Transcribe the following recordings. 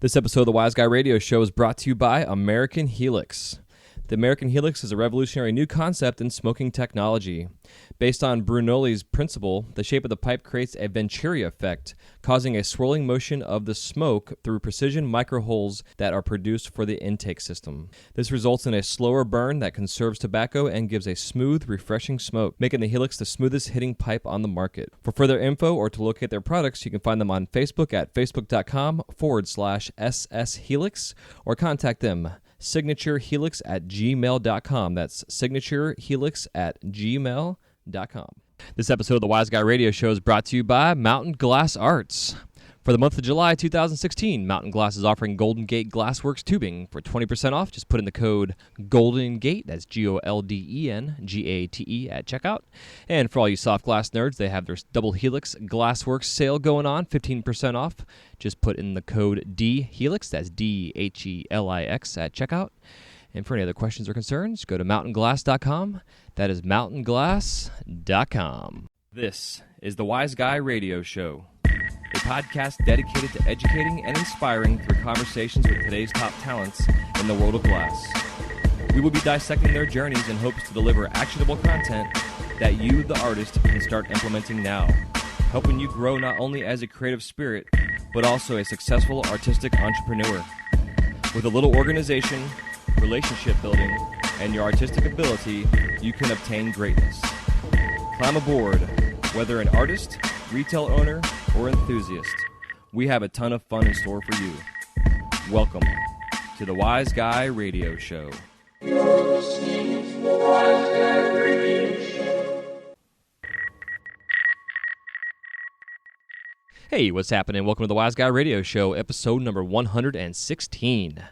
This episode of the Wise Guy Radio Show is brought to you by American Helix. The American Helix is a revolutionary new concept in smoking technology. Based on Bernoulli's principle, the shape of the pipe creates a Venturi effect, causing a swirling motion of the smoke through precision microholes that are produced for the intake system. This results in a slower burn that conserves tobacco and gives a smooth, refreshing smoke, making the Helix the smoothest hitting pipe on the market. For further info or to locate their products, you can find them on Facebook at facebook.com/SS Helix or contact them. signaturehelix@gmail.com. That's signaturehelix@gmail.com. This episode of the Wise Guy Radio Show is brought to you by Mountain Glass Arts. For the month of July 2016, Mountain Glass is offering Golden Gate Glassworks tubing for 20% off. Just put in the code GOLDENGATE, that's GOLDENGATE at checkout. And for all you soft glass nerds, they have their Double Helix Glassworks sale going on, 15% off. Just put in the code DHELIX, that's DHELIX at checkout. And for any other questions or concerns, go to mountainglass.com. That is mountainglass.com. This is the Wise Guy Radio Show, a podcast dedicated to educating and inspiring through conversations with today's top talents in the world of glass. We will be dissecting their journeys in hopes to deliver actionable content that you, the artist, can start implementing now, helping you grow not only as a creative spirit, but also a successful artistic entrepreneur. With a little organization, relationship building, and your artistic ability, you can obtain greatness. Climb aboard, whether an artist, retail owner, or enthusiast. We have a ton of fun in store for you. Welcome to the Wise Guy Radio Show. You're listening to the Wise Guy Radio Show. Hey, what's happening? Welcome to the Wise Guy Radio Show, episode number 116.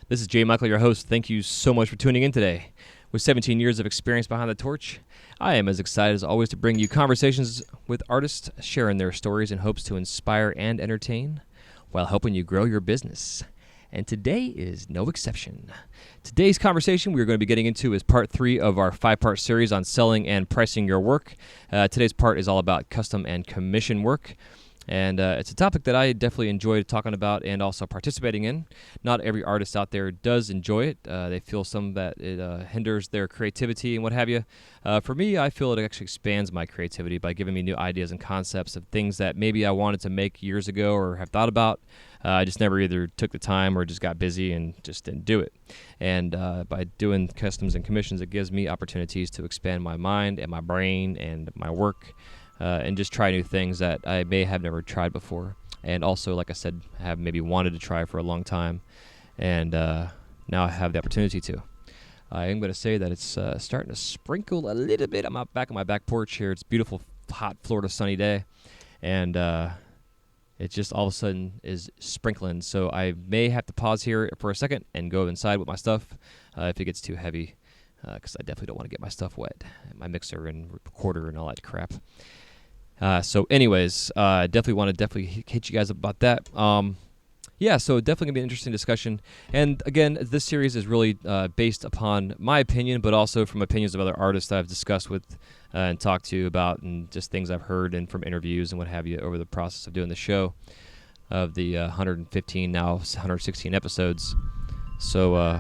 This is Jay Michael, your host. Thank you so much for tuning in today. With 17 years of experience behind the torch, I am as excited as always to bring you conversations with artists sharing their stories in hopes to inspire and entertain while helping you grow your business. And today is no exception. Today's conversation we're going to be getting into is part 3 of our 5-part series on selling and pricing your work. Today's part is all about custom and commission work. And it's a topic that I definitely enjoy talking about and also participating in. Not every artist out there does enjoy it. They feel some that it hinders their creativity and what have you. For me, I feel it actually expands my creativity by giving me new ideas and concepts of things that maybe I wanted to make years ago or have thought about. I just never either took the time or just got busy and just didn't do it. And by doing customs and commissions, it gives me opportunities to expand my mind and my brain and my work. And just try new things that I may have never tried before. And also, like I said, have maybe wanted to try for a long time. And now I have the opportunity to. I am going to say that it's starting to sprinkle a little bit. I'm out back on my back porch here. It's a beautiful, hot Florida sunny day. And it just all of a sudden is sprinkling. So I may have to pause here for a second and go inside with my stuff if it gets too heavy. Because I definitely don't want to get my stuff wet. My mixer and recorder and all that crap. So anyways, definitely want to hit you guys up about that. So definitely going to be an interesting discussion. And again, this series is really based upon my opinion, but also from opinions of other artists that I've discussed with and talked to about and just things I've heard and from interviews and what have you over the process of doing the show of the 115, now 116 episodes. So,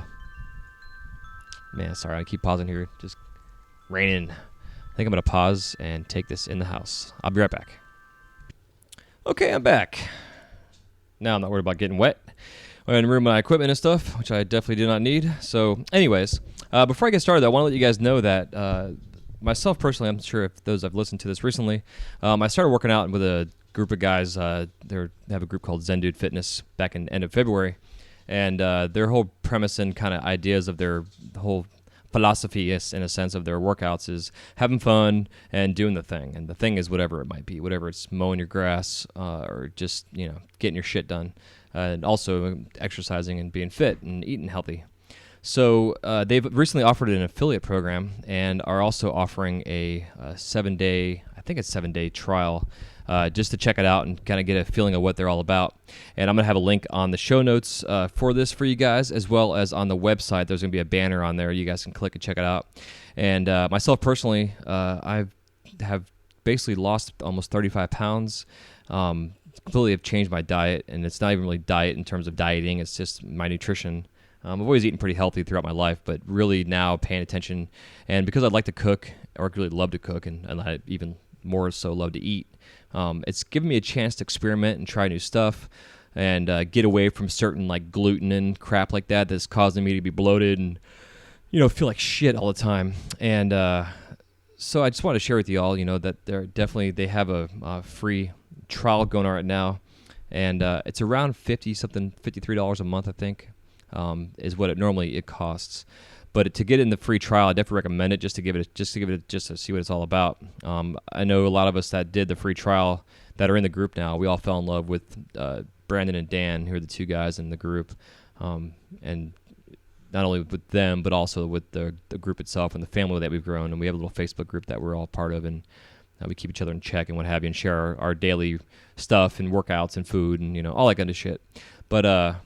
man, sorry, I keep pausing here. Just raining. I think I'm going to pause and take this in the house. I'll be right back. Okay, I'm back. Now I'm not worried about getting wet and ruining my equipment and stuff, which I definitely do not need. So anyways, before I get started, I want to let you guys know that myself personally, I'm sure if those have listened to this recently, I started working out with a group of guys. They have a group called Zen Dude Fitness back in end of February. And their whole premise and kind of ideas of their whole philosophy is, in a sense, of their workouts is having fun and doing the thing. And the thing is whatever it might be, whatever it's mowing your grass or just, getting your shit done. And also exercising and being fit and eating healthy. So they've recently offered an affiliate program and are also offering a 7-day trial just to check it out and kind of get a feeling of what they're all about. And I'm going to have a link on the show notes for this for you guys, as well as on the website. There's going to be a banner on there. You guys can click and check it out. And myself personally, I have basically lost almost 35 pounds. completely have changed my diet, and it's not even really diet in terms of dieting. It's just my nutrition. I've always eaten pretty healthy throughout my life, but really now paying attention. And because I like to cook, or really love to cook, and I even more so love to eat, it's given me a chance to experiment and try new stuff and get away from certain like gluten and crap like that that's causing me to be bloated and, feel like shit all the time. And so I just want to share with you all, that they have a free trial going on right now. And it's around $53 a month, I think. Is what it costs, but to get in the free trial, I definitely recommend it just to see what it's all about. I know a lot of us that did the free trial that are in the group now. We all fell in love with Brandon and Dan, who are the two guys in the group, and not only with them, but also with the group itself and the family that we've grown. And we have a little Facebook group that we're all part of, and we keep each other in check and what have you, and share our daily stuff and workouts and food and all that kind of shit. But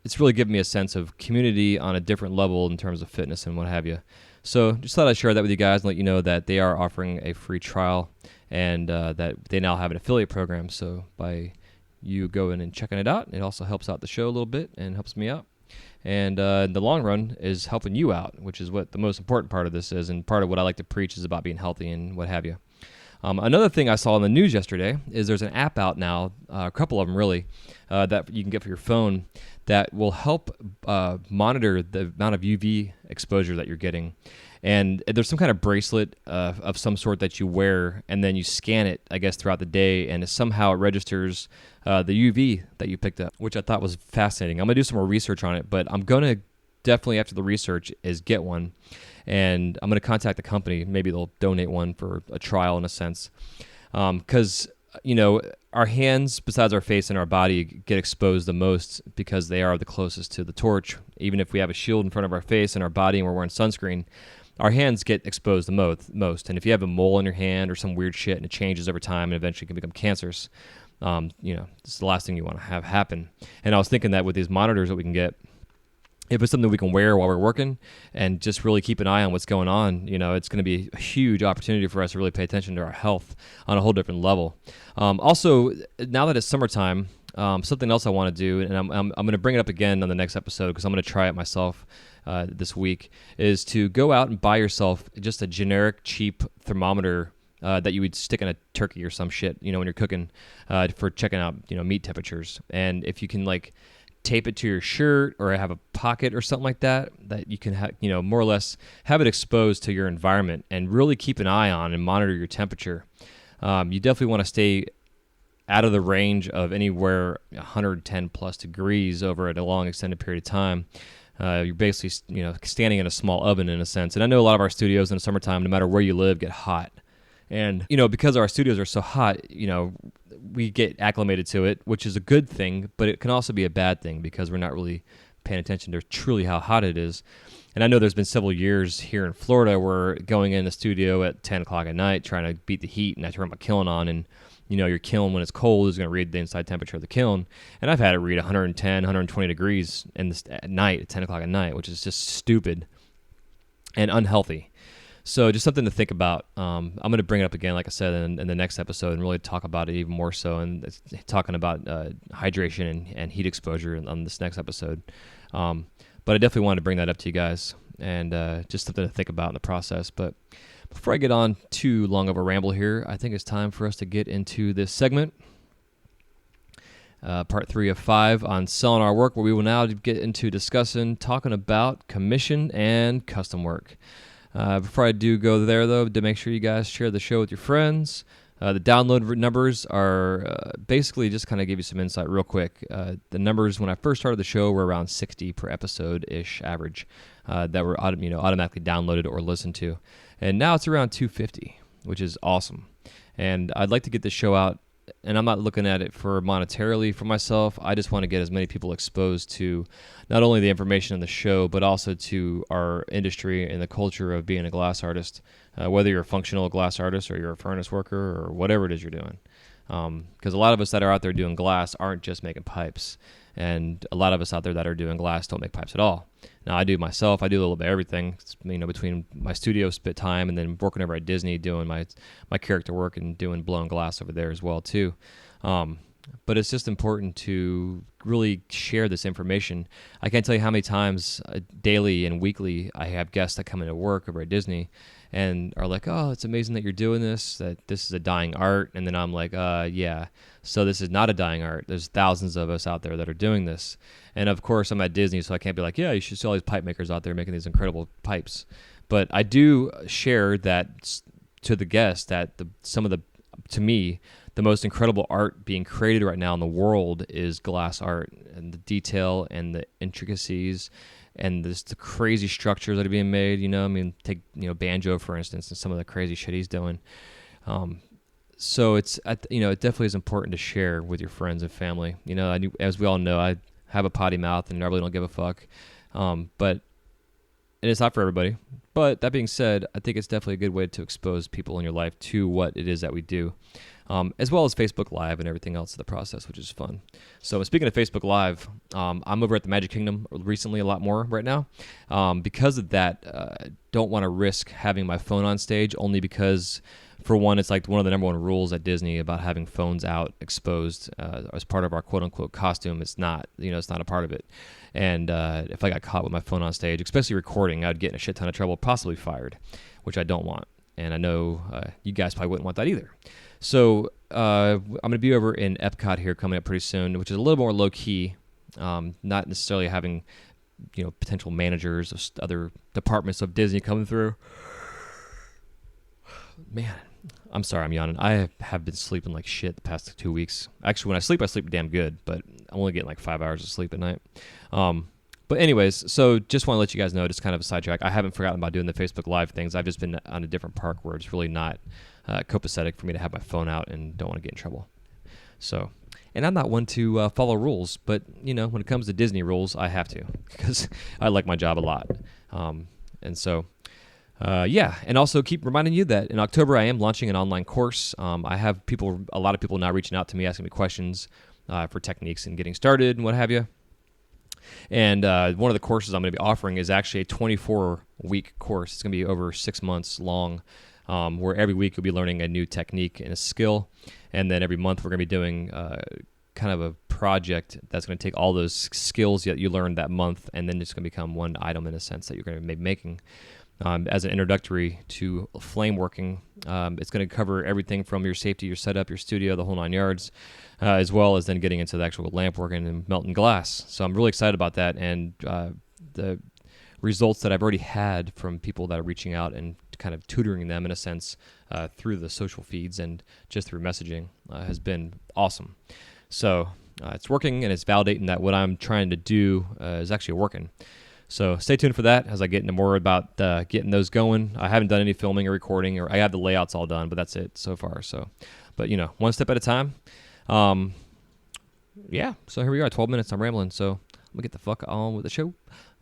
it's really given me a sense of community on a different level in terms of fitness and what have you. So just thought I'd share that with you guys and let you know that they are offering a free trial and that they now have an affiliate program. So by you going and checking it out, it also helps out the show a little bit and helps me out. And in the long run is helping you out, which is what the most important part of this is. And part of what I like to preach is about being healthy and what have you. Another thing I saw in the news yesterday is there's an app out now, a couple of them really, that you can get for your phone that will help monitor the amount of UV exposure that you're getting. And there's some kind of bracelet of some sort that you wear, and then you scan it, I guess, throughout the day, and somehow it registers the UV that you picked up, which I thought was fascinating. I'm going to do some more research on it, but I'm going to definitely, after the research, is get one. And I'm going to contact the company. Maybe they'll donate one for a trial in a sense. Because, our hands, besides our face and our body, get exposed the most because they are the closest to the torch. Even if we have a shield in front of our face and our body and we're wearing sunscreen, our hands get exposed the most. And if you have a mole on your hand or some weird shit and it changes over time and eventually can become cancerous, it's the last thing you want to have happen. And I was thinking that with these monitors that we can get, if it's something we can wear while we're working and just really keep an eye on what's going on, it's going to be a huge opportunity for us to really pay attention to our health on a whole different level. Also, now that it's summertime, something else I want to do, and I'm going to bring it up again on the next episode because I'm going to try it myself this week, is to go out and buy yourself just a generic, cheap thermometer that you would stick in a turkey or some shit, when you're cooking for checking out, meat temperatures. And if you can, tape it to your shirt or have a pocket or something like that you can have, more or less have it exposed to your environment and really keep an eye on and monitor your temperature. You definitely want to stay out of the range of anywhere 110 plus degrees over a long extended period of time. You're basically, standing in a small oven in a sense. And I know a lot of our studios in the summertime, no matter where you live, get hot. And, because our studios are so hot, we get acclimated to it, which is a good thing, but it can also be a bad thing because we're not really paying attention to truly how hot it is. And I know there's been several years here in Florida where going in the studio at 10 o'clock at night trying to beat the heat, and I turn my kiln on, and your kiln when it's cold is going to read the inside temperature of the kiln. And I've had it read 110, 120 degrees at night at 10 o'clock at night, which is just stupid and unhealthy. So just something to think about. I'm going to bring it up again, like I said, in the next episode and really talk about it even more so, and talking about hydration and heat exposure on this next episode. But I definitely wanted to bring that up to you guys and just something to think about in the process. But before I get on too long of a ramble here, I think it's time for us to get into this segment, part 3 of 5 on selling our work, where we will now get into talking about commission and custom work. Before I do go there, though, to make sure you guys share the show with your friends. The download numbers are basically just kind of give you some insight real quick. The numbers when I first started the show were around 60 per episode-ish average that were automatically downloaded or listened to. And now it's around 250, which is awesome. And I'd like to get this show out, and I'm not looking at it for monetarily for myself. I just want to get as many people exposed to not only the information in the show, but also to our industry and the culture of being a glass artist, whether you're a functional glass artist or you're a furnace worker or whatever it is you're doing. Because a lot of us that are out there doing glass aren't just making pipes. And a lot of us out there that are doing glass don't make pipes at all. Now, I do myself. I do a little bit of everything, between my studio spit time and then working over at Disney doing my character work and doing blowing glass over there as well, too. But it's just important to really share this information. I can't tell you how many times daily and weekly I have guests that come into work over at Disney and are like, oh, it's amazing that you're doing this, that this is a dying art. And then I'm like, yeah, so this is not a dying art. There's thousands of us out there that are doing this. And of course, I'm at Disney, so I can't be like, yeah, you should see all these pipe makers out there making these incredible pipes. But I do share that to the guests that to me, the most incredible art being created right now in the world is glass art, and the detail and the intricacies and the crazy structures that are being made. I mean, take Banjo for instance, and some of the crazy shit he's doing. So it definitely is important to share with your friends and family. As we all know, I have a potty mouth and I really don't give a fuck. But it's not for everybody. But that being said, I think it's definitely a good way to expose people in your life to what it is that we do. As well as Facebook Live and everything else in the process, which is fun. So speaking of Facebook Live, I'm over at the Magic Kingdom recently a lot more right now. Because of that, don't want to risk having my phone on stage, only because, for one, it's like one of the number one rules at Disney about having phones out exposed as part of our quote-unquote costume. It's not, it's not a part of it. And if I got caught with my phone on stage, especially recording, I would get in a shit ton of trouble, possibly fired, which I don't want. And I know you guys probably wouldn't want that either. So I'm going to be over in Epcot here coming up pretty soon, which is a little more low-key, not necessarily having potential managers of other departments of Disney coming through. Man, I'm sorry I'm yawning. I have been sleeping like shit the past 2 weeks. Actually, when I sleep damn good, but I'm only getting like 5 hours of sleep at night. But anyways, so just want to let you guys know, just kind of a sidetrack, I haven't forgotten about doing the Facebook Live things. I've just been on a different park where it's really not copacetic for me to have my phone out and don't want to get in trouble. So, and I'm not one to follow rules, but, when it comes to Disney rules, I have to because I like my job a lot. And so, and also keep reminding you that in October I am launching an online course. I have a lot of people now reaching out to me, asking me questions for techniques and getting started and what have you. And one of the courses I'm going to be offering is actually a 24-week course. It's going to be over 6 months long, where every week you'll be learning a new technique and a skill. And then every month we're going to be doing kind of a project that's going to take all those skills that you learned that month, and then it's going to become one item in a sense that you're going to be making. As an introductory to flame working, it's going to cover everything from your safety, your setup, your studio, the whole 9 yards, as well as then getting into the actual lamp working and melting glass. So I'm really excited about that, and the results that I've already had from people that are reaching out and kind of tutoring them in a sense through the social feeds and just through messaging has been awesome. So it's working, and it's validating that what I'm trying to do is actually working. So stay tuned for that as I get into more about getting those going. I haven't done any filming or recording, or I have the layouts all done, but that's it so far. So, but one step at a time. Yeah. So here we are, 12 minutes. I'm rambling. So I'm gonna get the fuck on with the show.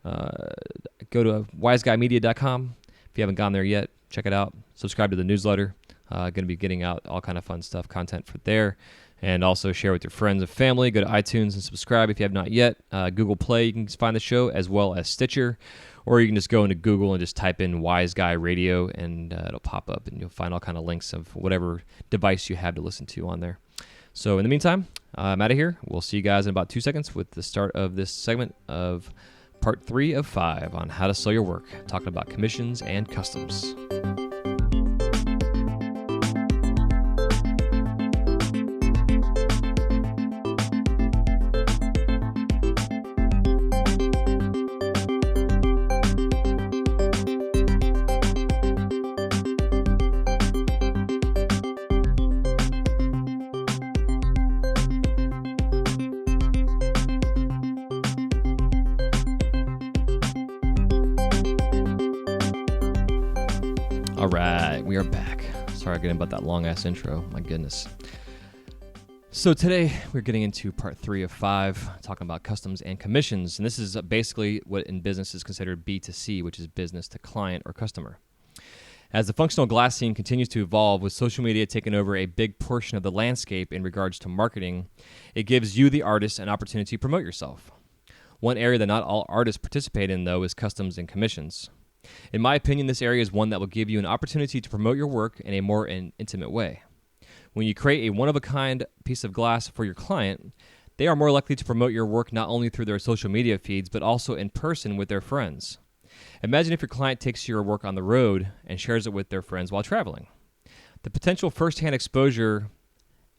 Go to wiseguymedia.com. If you haven't gone there yet, check it out. Subscribe to the newsletter. Going to be getting out all kind of fun stuff, content for there. And also share with your friends and family. Go to iTunes and subscribe if you have not yet. Google Play, you can find the show, as well as Stitcher. Or you can just go into Google and just type in Wise Guy Radio, and it'll pop up, and you'll find all kind of links of whatever device you have to listen to on there. So in the meantime, I'm out of here. We'll see you guys in about 2 seconds with the start of this segment of part 3 of 5 on how to sell your work, talking about commissions and customs. All right, we are back. Sorry again about that long-ass intro. My goodness. So today we're getting into part 3 of 5, talking about customs and commissions. And this is basically what in business is considered B2C, which is business to client or customer. As the functional glass scene continues to evolve, with social media taking over a big portion of the landscape in regards to marketing, it gives you, the artist, an opportunity to promote yourself. One area that not all artists participate in, though, is customs and commissions. In my opinion, this area is one that will give you an opportunity to promote your work in a more intimate way. When you create a one-of-a-kind piece of glass for your client, they are more likely to promote your work not only through their social media feeds, but also in person with their friends. Imagine if your client takes your work on the road and shares it with their friends while traveling. The potential first-hand exposure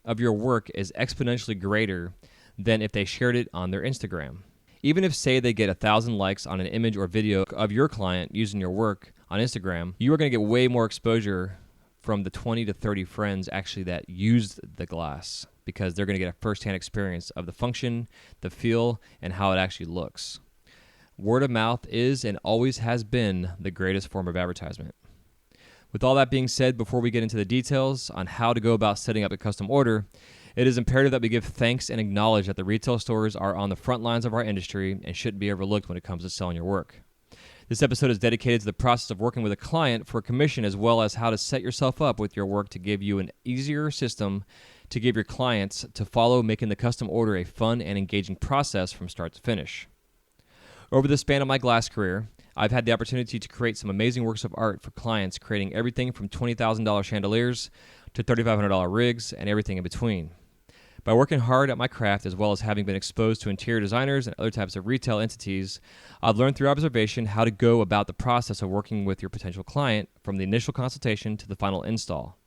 of your work is exponentially greater than if they shared it on their Instagram. Even if, say, they get 1,000 likes on an image or video of your client using your work on Instagram, you are going to get way more exposure from the 20 to 30 friends actually that used the glass, because they're going to get a first-hand experience of the function, the feel, and how it actually looks. Word of mouth is and always has been the greatest form of advertisement. With all that being said, before we get into the details on how to go about setting up a custom order, it is imperative that we give thanks and acknowledge that the retail stores are on the front lines of our industry and shouldn't be overlooked when it comes to selling your work. This episode is dedicated to the process of working with a client for a commission, as well as how to set yourself up with your work to give you an easier system to give your clients to follow, making the custom order a fun and engaging process from start to finish. Over the span of my glass career, I've had the opportunity to create some amazing works of art for clients, creating everything from $20,000 chandeliers to $3,500 rigs and everything in between. By working hard at my craft, as well as having been exposed to interior designers and other types of retail entities, I've learned through observation how to go about the process of working with your potential client from the initial consultation to the final install.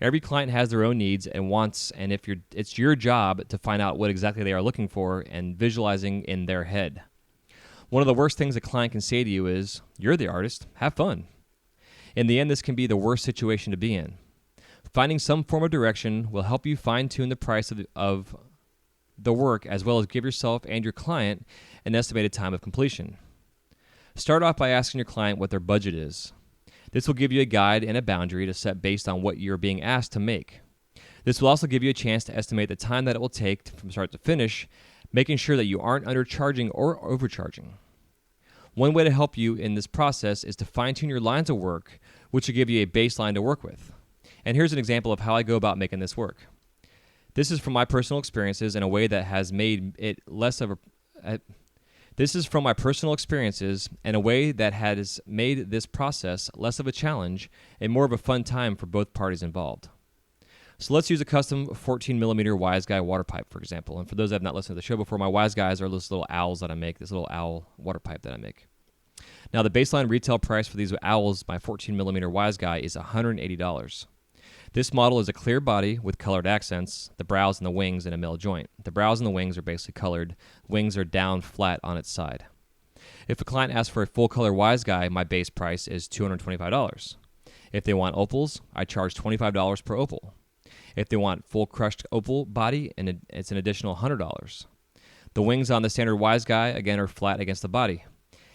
Every client has their own needs and wants, and it's your job to find out what exactly they are looking for and visualizing in their head. One of the worst things a client can say to you is, "You're the artist, have fun." In the end, this can be the worst situation to be in. Finding some form of direction will help you fine-tune the price of the work, as well as give yourself and your client an estimated time of completion. Start off by asking your client what their budget is. This will give you a guide and a boundary to set based on what you're being asked to make. This will also give you a chance to estimate the time that it will take from start to finish, making sure that you aren't undercharging or overcharging. One way to help you in this process is to fine-tune your lines of work, which will give you a baseline to work with. And here's an example of how I go about making this work. This is from my personal experiences in a way that has made it less of a... This is from my personal experiences in a way that has made this process less of a challenge and more of a fun time for both parties involved. So let's use a custom 14mm Wise Guy water pipe, for example. And for those that have not listened to the show before, my Wise Guys are those little owls that I make, this little owl water pipe that I make. Now, the baseline retail price for these owls, my 14mm Wise Guy, is $180. This model is a clear body with colored accents, the brows and the wings in a mill joint. The brows and the wings are basically colored. Wings are down flat on its side. If a client asks for a full color Wise Guy, my base price is $225. If they want opals, I charge $25 per opal. If they want full crushed opal body, it's an additional $100. The wings on the standard Wise Guy, again, are flat against the body.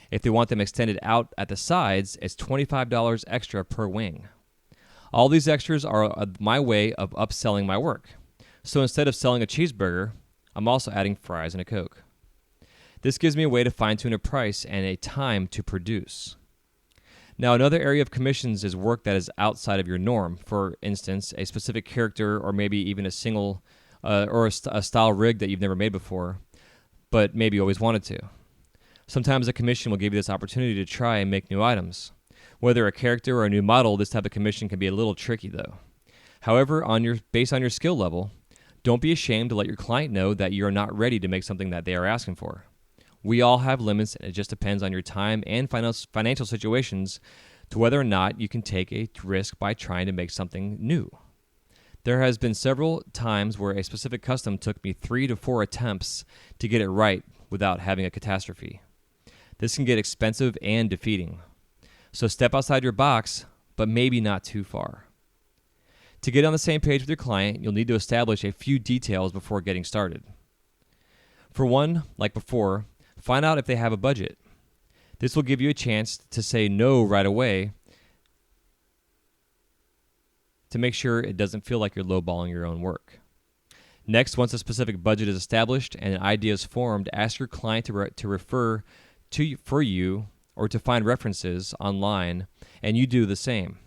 If they want them extended out at the sides, it's $25 extra per wing. All these extras are my way of upselling my work. So instead of selling a cheeseburger, I'm also adding fries and a Coke. This gives me a way to fine-tune a price and a time to produce. Now, another area of commissions is work that is outside of your norm. For instance, a specific character, or maybe even a single or a style rig that you've never made before, but maybe always wanted to. Sometimes a commission will give you this opportunity to try and make new items. Whether a character or a new model, this type of commission can be a little tricky though. However, based on your skill level, don't be ashamed to let your client know that you're not ready to make something that they are asking for. We all have limits, and it just depends on your time and financial situations to whether or not you can take a risk by trying to make something new. There has been several times where a specific custom took me 3 to 4 attempts to get it right without having a catastrophe. This can get expensive and defeating. So step outside your box, but maybe not too far. To get on the same page with your client, you'll need to establish a few details before getting started. For one, like before, find out if they have a budget. This will give you a chance to say no right away to make sure it doesn't feel like you're lowballing your own work. Next, once a specific budget is established and an idea is formed, ask your client to refer to for you or to find references online, and you do the same.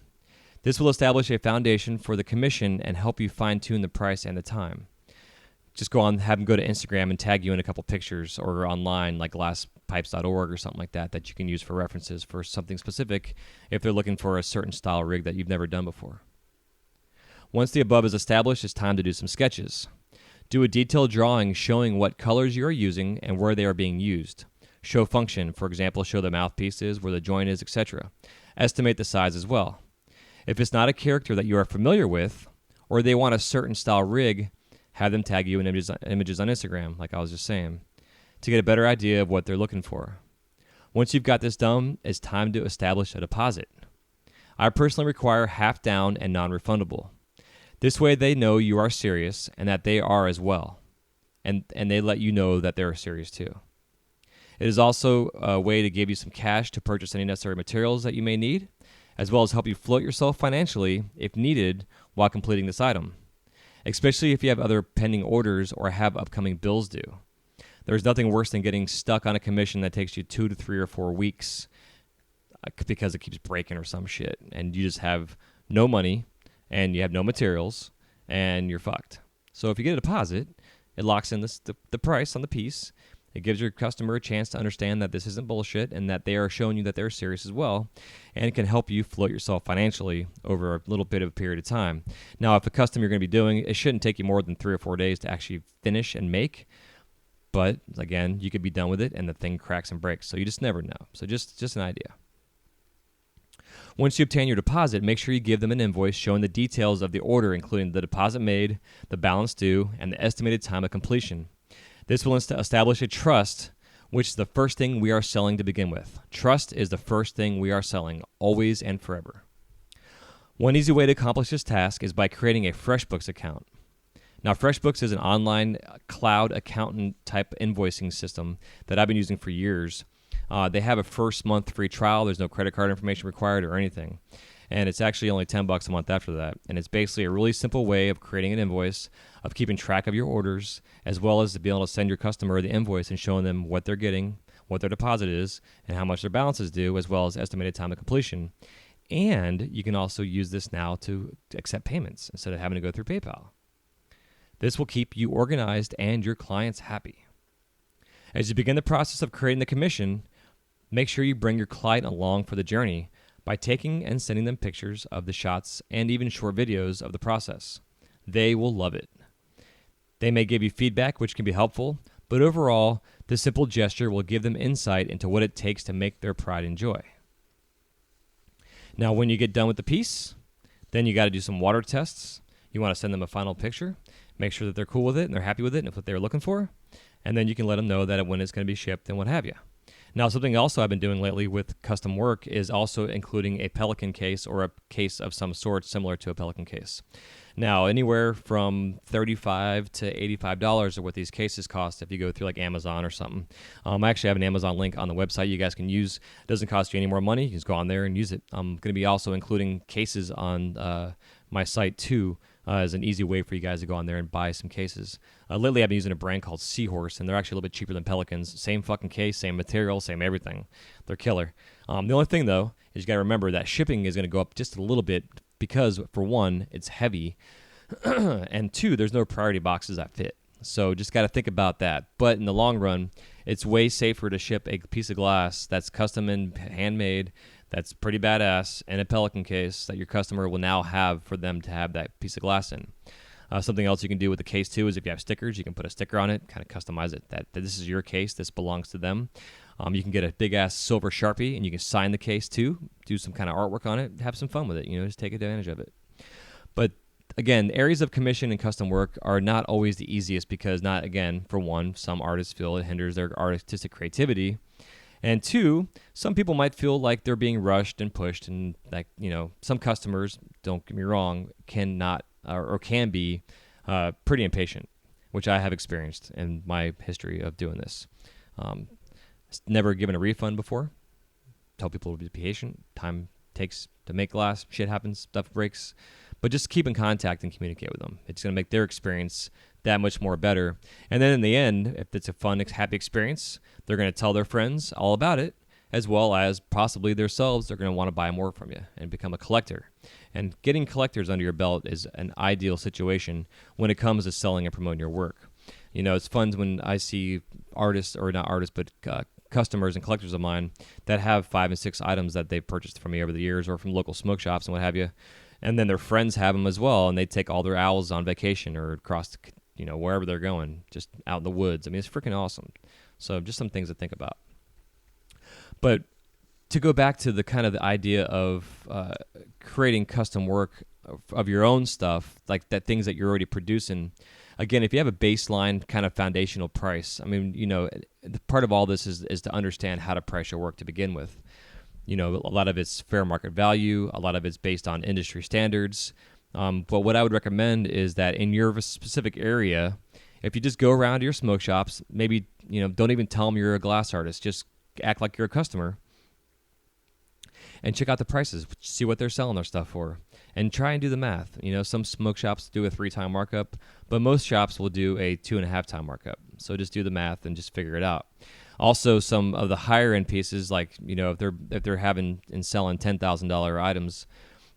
This will establish a foundation for the commission and help you fine-tune the price and the time. Just go on, have them go to Instagram and tag you in a couple pictures, or online like glasspipes.org or something like that you can use for references for something specific if they're looking for a certain style rig that you've never done before. Once the above is established, it's time to do some sketches. Do a detailed drawing showing what colors you are using and where they are being used. Show function, for example, show the mouthpiece is, where the joint is, etc. Estimate the size as well. If it's not a character that you are familiar with, or they want a certain style rig, have them tag you in images on Instagram, like I was just saying, to get a better idea of what they're looking for. Once you've got this done, it's time to establish a deposit. I personally require half down and non-refundable. This way they know you are serious and that they are as well, and they let you know that they're serious too. It is also a way to give you some cash to purchase any necessary materials that you may need, as well as help you float yourself financially if needed while completing this item, especially if you have other pending orders or have upcoming bills due. There's nothing worse than getting stuck on a commission that takes you 2 to 3 or 4 weeks because it keeps breaking or some shit, and you just have no money and you have no materials and you're fucked. So if you get a deposit, it locks in the price on the piece. It gives your customer a chance to understand that this isn't bullshit and that they are showing you that they're serious as well, and it can help you float yourself financially over a little bit of a period of time. Now, if a custom you're going to be doing, it shouldn't take you more than 3 or 4 days to actually finish and make, but again, you could be done with it and the thing cracks and breaks, so you just never know. So just an idea. Once you obtain your deposit, make sure you give them an invoice showing the details of the order, including the deposit made, the balance due, and the estimated time of completion. This will establish a trust, which is the first thing we are selling to begin with. Trust is the first thing we are selling, always and forever. One easy way to accomplish this task is by creating a FreshBooks account. Now, FreshBooks is an online cloud accountant type invoicing system that I've been using for years. They have a first month free trial. There's no credit card information required or anything. And it's actually only $10 a month after that. And it's basically a really simple way of creating an invoice, of keeping track of your orders, as well as to be able to send your customer the invoice and showing them what they're getting, what their deposit is, and how much their balance is due, as well as estimated time of completion. And you can also use this now to accept payments instead of having to go through PayPal. This will keep you organized and your clients happy. As you begin the process of creating the commission, make sure you bring your client along for the journey by taking and sending them pictures of the shots and even short videos of the process. They will love it. They may give you feedback, which can be helpful, but overall, this simple gesture will give them insight into what it takes to make their pride and joy. Now, when you get done with the piece, then you got to do some water tests. You want to send them a final picture, make sure that they're cool with it and they're happy with it and it's what they're looking for, and then you can let them know that when it's going to be shipped and what have you. Now, something also I've been doing lately with custom work is also including a Pelican case or a case of some sort similar to a Pelican case. Now, anywhere from $35 to $85 are what these cases cost if you go through like Amazon or something. I actually have an Amazon link on the website you guys can use. It doesn't cost you any more money. You just go on there and use it. I'm going to be also including cases on my site too, as an easy way for you guys to go on there and buy some cases. Lately, I've been using a brand called Seahorse, and they're actually a little bit cheaper than Pelicans. Same fucking case, same material, same everything. They're killer. The only thing, though, is you got to remember that shipping is going to go up just a little bit because, for one, it's heavy, and two, there's no priority boxes that fit. So just got to think about that. But in the long run, it's way safer to ship a piece of glass that's custom and handmade, that's pretty badass, in a Pelican case that your customer will now have for them to have that piece of glass in. Something else you can do with the case too is if you have stickers, you can put a sticker on it, kind of customize it, that this is your case, this belongs to them. You can get a big ass silver Sharpie and you can sign the case too, do some kind of artwork on it, have some fun with it, just take advantage of it. But again, areas of commission and custom work are not always the easiest because for one, some artists feel it hinders their artistic creativity. And two, some people might feel like they're being rushed and pushed, and some customers, don't get me wrong, cannot or can be pretty impatient, which I have experienced in my history of doing this. Never given a refund before. Tell people to be patient. Time takes to make glass. Shit happens. Stuff breaks. But just keep in contact and communicate with them. It's going to make their experience that much more better. And then in the end, if it's a fun, happy experience, they're going to tell their friends all about it, as well as possibly themselves. They're going to want to buy more from you and become a collector. And getting collectors under your belt is an ideal situation when it comes to selling and promoting your work. It's fun when I see artists, or not artists, but customers and collectors of mine that have 5 and 6 items that they've purchased from me over the years or from local smoke shops and what have you. And then their friends have them as well, and they take all their owls on vacation or across, wherever they're going, just out in the woods. I mean, it's freaking awesome. So just some things to think about. But to go back to the kind of the idea of creating custom work of your own stuff, like that things that you're already producing. Again, if you have a baseline kind of foundational price, I mean, the part of all this is to understand how to price your work to begin with. A lot of it's fair market value. A lot of it's based on industry standards. But what I would recommend is that in your specific area, if you just go around to your smoke shops, maybe, don't even tell them you're a glass artist. Just act like you're a customer and check out the prices, see what they're selling their stuff for, and try and do the math. Some smoke shops do a 3-time markup, but most shops will do a 2.5-time markup. So just do the math and just figure it out. Also, some of the higher end pieces, like if they're having and selling $10,000 items,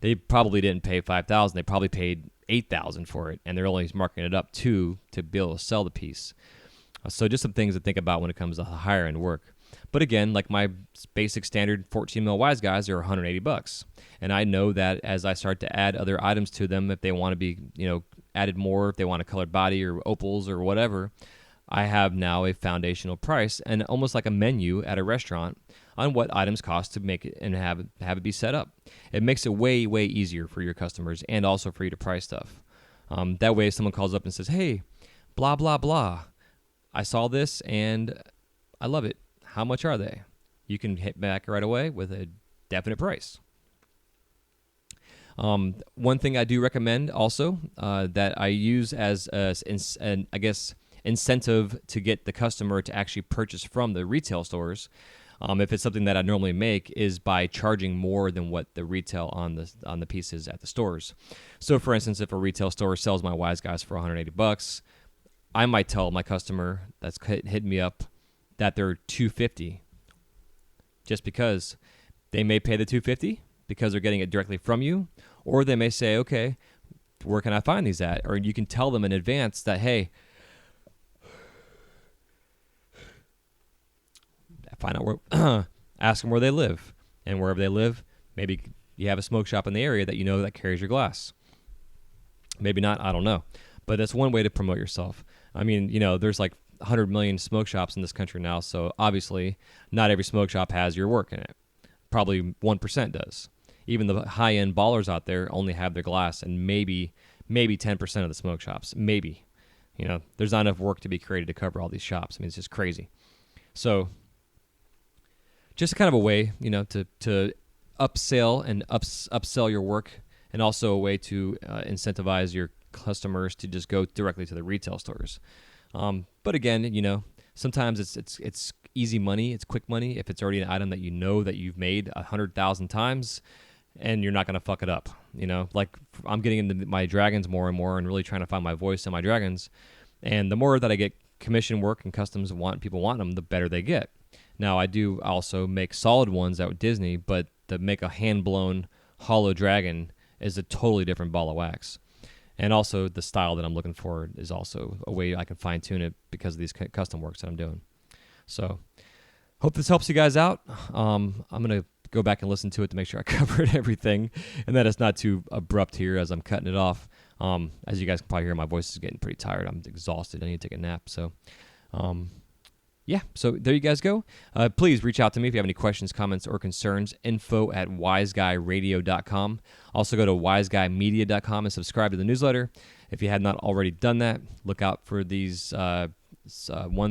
they probably didn't pay $5,000. They probably paid $8,000 for it, and they're only marking it up to be able to sell the piece. So just some things to think about when it comes to higher end work. But again, like my basic standard 14 mil wise guys are $180, and I know that as I start to add other items to them, if they want to be added more, if they want a colored body or opals or whatever, I have now a foundational price and almost like a menu at a restaurant on what items cost to make it and have it be set up. It makes it way, way easier for your customers and also for you to price stuff. That way, if someone calls up and says, "Hey, blah, blah, blah, I saw this and I love it. How much are they?" You can hit back right away with a definite price. One thing I do recommend also that I use as an incentive to get the customer to actually purchase from the retail stores, if it's something that I normally make, is by charging more than what the retail on the pieces at the stores. So, for instance, if a retail store sells my Wise Guys for $180, I might tell my customer that's hitting me up that they're $250, just because they may pay the $250 because they're getting it directly from you, or they may say, "Okay, where can I find these at?" Or you can tell them in advance that, "Hey, find out where, ask them where they live, and wherever they live, maybe you have a smoke shop in the area that that carries your glass. Maybe not, I don't know, but that's one way to promote yourself. I mean, there's like 100 million smoke shops in this country now, so obviously not every smoke shop has your work in it. Probably 1% does. Even the high-end ballers out there only have their glass, and maybe 10% of the smoke shops. Maybe. There's not enough work to be created to cover all these shops. I mean, it's just crazy. So just kind of a way, to upsell and upsell your work, and also a way to incentivize your customers to just go directly to the retail stores. But again, sometimes it's easy money, it's quick money if it's already an item that that you've made 100,000 times, and you're not going to fuck it up. Like I'm getting into my dragons more and more and really trying to find my voice in my dragons. And the more that I get commission work and customs people want them, the better they get. Now, I do also make solid ones out with Disney, but to make a hand-blown hollow dragon is a totally different ball of wax. And also the style that I'm looking for is also a way I can fine-tune it because of these custom works that I'm doing. So hope this helps you guys out. I'm going to go back and listen to it to make sure I covered everything and that it's not too abrupt here as I'm cutting it off. As you guys can probably hear, my voice is getting pretty tired. I'm exhausted. I need to take a nap. So, yeah, so there you guys go. Please reach out to me if you have any questions, comments, or concerns. info@wiseguyradio.com. Also go to wiseguymedia.com and subscribe to the newsletter. If you had not already done that, look out for these 1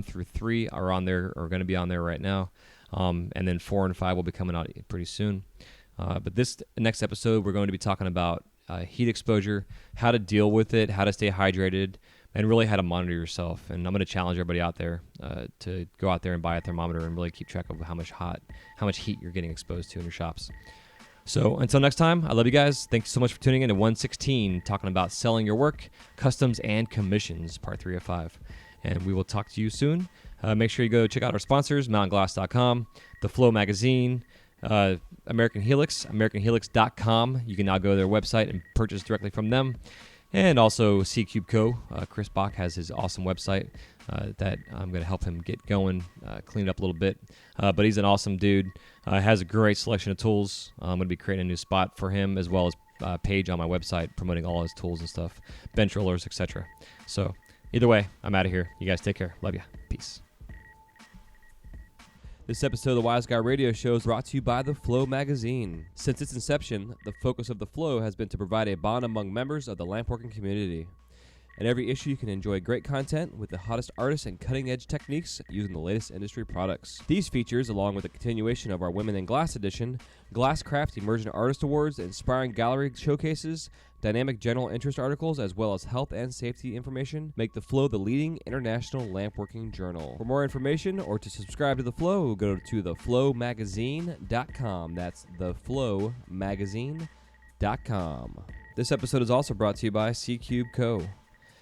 through 3 are on there, or going to be on there right now. And then 4 and 5 will be coming out pretty soon. But this next episode, we're going to be talking about heat exposure, how to deal with it, how to stay hydrated, and really how to monitor yourself. And I'm going to challenge everybody out there to go out there and buy a thermometer and really keep track of how much heat you're getting exposed to in your shops. So until next time, I love you guys. Thanks so much for tuning in to 116, talking about selling your work, customs, and commissions, part 3 of 5. And we will talk to you soon. Make sure you go check out our sponsors, mountainglass.com, The Flow Magazine, American Helix, AmericanHelix.com. You can now go to their website and purchase directly from them. And also C-Cube Co. Chris Bach has his awesome website that I'm going to help him get going, clean it up a little bit. But he's an awesome dude. Has a great selection of tools. I'm going to be creating a new spot for him, as well as page on my website promoting all his tools and stuff, bench rollers, etc. So either way, I'm out of here. You guys take care. Love ya. Peace. This episode of the Wise Guy Radio Show is brought to you by The Flow magazine. Since its inception, the focus of The Flow has been to provide a bond among members of the lampworking community. In every issue, you can enjoy great content with the hottest artists and cutting-edge techniques using the latest industry products. These features, along with the continuation of our Women in Glass edition, Glasscraft Emerging Artist Awards, inspiring gallery showcases, dynamic general interest articles, as well as health and safety information, make The Flow the leading international lampworking journal. For more information or to subscribe to The Flow, go to theflowmagazine.com. That's theflowmagazine.com. This episode is also brought to you by C-Cube Co.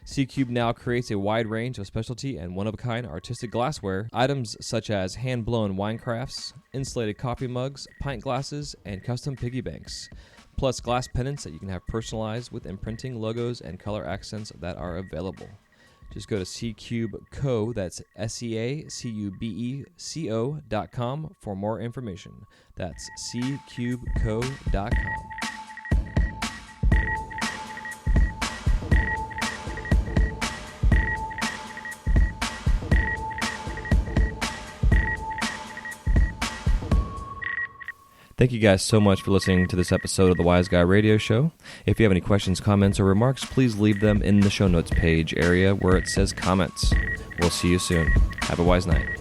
C-Cube now creates a wide range of specialty and one-of-a-kind artistic glassware, items such as hand-blown wine crafts, insulated coffee mugs, pint glasses, and custom piggy banks, plus glass pendants that you can have personalized with imprinting, logos, and color accents that are available. Just go to C-Cube Co., that's SEACUBECO.com for more information. That's ccubeco.com. Thank you guys so much for listening to this episode of the Wise Guy Radio Show. If you have any questions, comments, or remarks, please leave them in the show notes page area where it says comments. We'll see you soon. Have a wise night.